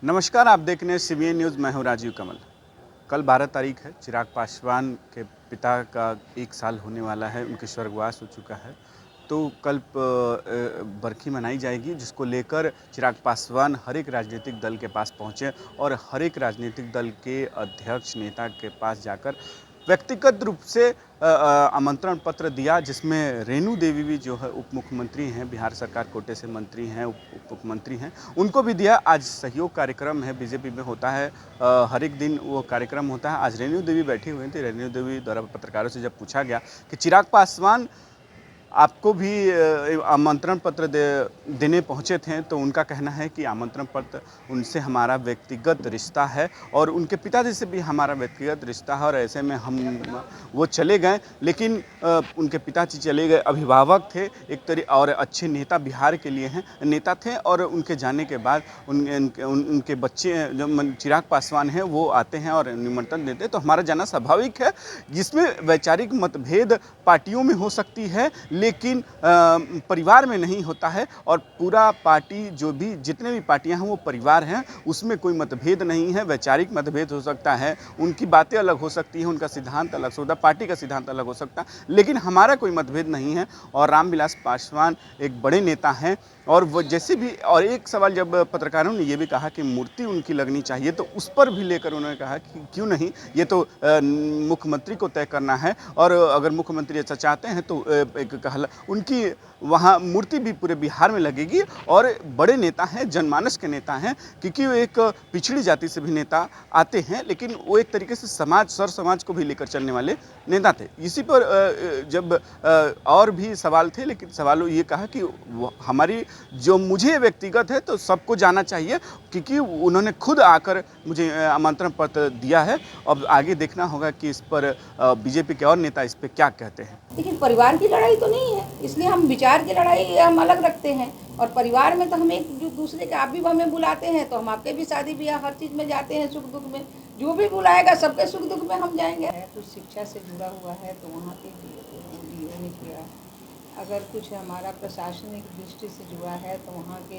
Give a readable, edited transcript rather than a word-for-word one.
नमस्कार, आप देख रहे हैं सीबीएन न्यूज़। मैं हूं राजीव कमल। कल 12 तारीख है। चिराग पासवान के पिता का 1 साल होने वाला है, उनके स्वर्गवास हो चुका है। तो कल बरखी मनाई जाएगी, जिसको लेकर चिराग पासवान हर एक राजनीतिक दल के पास पहुंचे और हर एक राजनीतिक दल के अध्यक्ष नेता के पास जाकर व्यक्तिगत रूप से आमंत्रण पत्र दिया, जिसमें रेणु देवी भी जो है उप मुख्यमंत्री हैं, बिहार सरकार कोटे से मंत्री हैं, उप मुख्यमंत्री हैं, उनको भी दिया। आज सहयोग कार्यक्रम है, बीजेपी में होता है, हर एक दिन वो कार्यक्रम होता है। आज रेणु देवी बैठी हुई थी। रेणु देवी द्वारा पत्रकारों से जब पूछा गया कि चिराग पासवान आपको भी आमंत्रण पत्र देने पहुंचे थे, तो उनका कहना है कि आमंत्रण पत्र उनसे हमारा व्यक्तिगत रिश्ता है और उनके पिताजी से भी हमारा व्यक्तिगत रिश्ता है, और ऐसे में वो चले गए। लेकिन उनके पिताजी चले गए, अभिभावक थे एक तरह और अच्छे नेता बिहार के लिए हैं, नेता थे, और उनके जाने के बाद उनके बच्चे जो चिराग पासवान हैं वो आते हैं और निमंत्रण देते हैं। तो हमारा जाना स्वाभाविक है, जिसमें वैचारिक मतभेद पार्टियों में हो सकती है, लेकिन परिवार में नहीं होता है। और पूरा पार्टी जो भी जितने भी पार्टियां हैं वो परिवार हैं, उसमें कोई मतभेद नहीं है। वैचारिक मतभेद हो सकता है, उनकी बातें अलग हो सकती हैं, उनका सिद्धांत अलग हो सकता है, पार्टी का सिद्धांत अलग हो सकता है, लेकिन हमारा कोई मतभेद नहीं है। और रामविलास पासवान एक बड़े नेता हैं, और वो जैसे भी, और एक सवाल जब पत्रकारों ने ये भी कहा कि मूर्ति उनकी लगनी चाहिए, तो उस पर भी लेकर उन्होंने कहा कि क्यों नहीं, ये तो मुख्यमंत्री को तय करना है, और अगर मुख्यमंत्री ऐसा चाहते हैं तो एक कहला उनकी वहाँ मूर्ति भी पूरे बिहार में लगेगी। और बड़े नेता हैं, जनमानस के नेता हैं, क्योंकि वो एक पिछड़ी जाति से भी नेता आते हैं, लेकिन वो एक तरीके से सर समाज को भी लेकर चलने वाले नेता थे। इसी पर जब और भी सवाल थे, लेकिन सवालों ये कहा कि हमारी जो मुझे व्यक्तिगत है तो सबको जाना चाहिए, क्योंकि उन्होंने खुद आकर मुझे आमंत्रण पत्र दिया है। अब आगे देखना होगा कि इस पर बीजेपी के और नेता इस पर क्या कहते हैं। लेकिन परिवार की लड़ाई तो नहीं है, इसलिए हम विचार की लड़ाई हम अलग रखते हैं। और परिवार में तो हम एक दूसरे के, आप भी हमें बुलाते हैं तो हम आपके भी शादी ब्याह हर चीज़ में जाते हैं, सुख दुख में जो भी बुलाएगा सबके सुख दुख में हम जाएंगे। कुछ शिक्षा से जुड़ा हुआ है तो वहाँ के डीओ ने किया, अगर कुछ हमारा प्रशासनिक दृष्टि से जुड़ा है तो वहाँ के